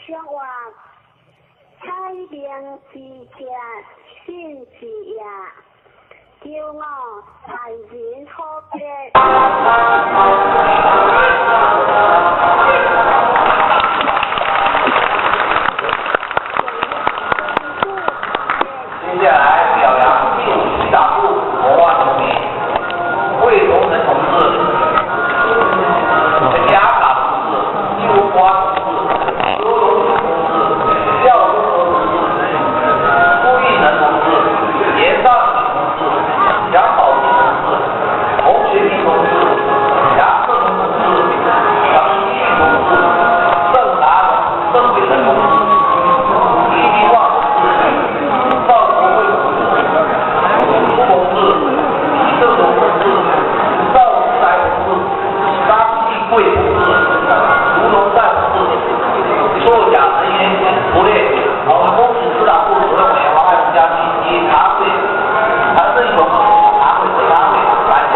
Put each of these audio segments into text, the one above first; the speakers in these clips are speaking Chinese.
想话太平之家信之也，叫我万人可别。接下来表扬第5区大部国万同名魏荣成同志、陈家港同志、邱光同志、刘荣启同志、廖宗和同志、朱玉能同志、严尚宇同志、杨宝金同志、洪学平同志、杨胜同志、杨希玉同志、郑达龙、郑伟成同志、李明旺同志、赵国辉同志、朱同志、李正龙同志、赵福来同志、张继贵同志、卢龙赞同志，受奖人员除列我们公司指导部主任委员王爱荣将军及常委谭振勇、常委会常委颁奖。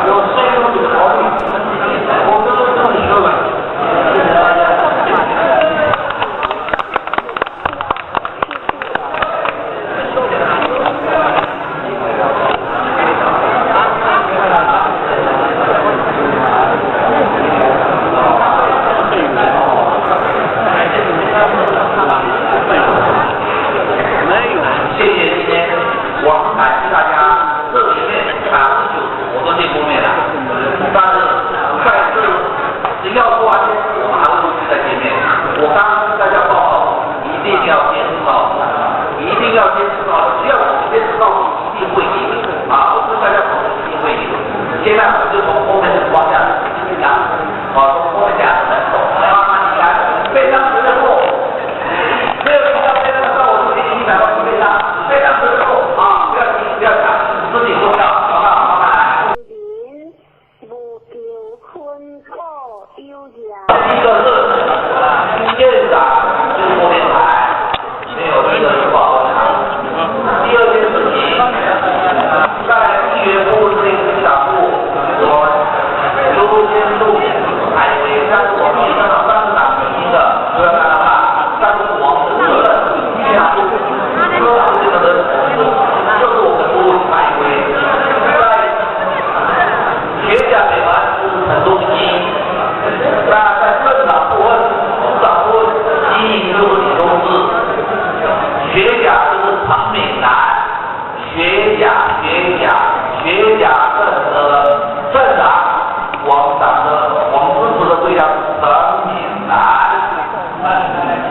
有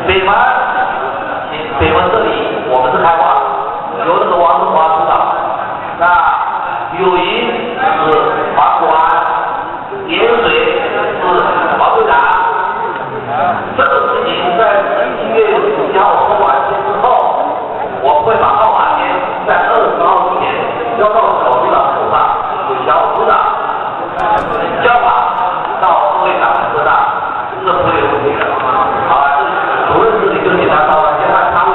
北门这里我们是开花，有那个王中华组长，那柳营是黄国安，盐水是黄队长。这个事情在1月7号收完签之后，我会把号码签在20号前交到小组长手上，由小组长交把到副会长手上，这不会有问题的。好，主任这里就给他稍微先按他们。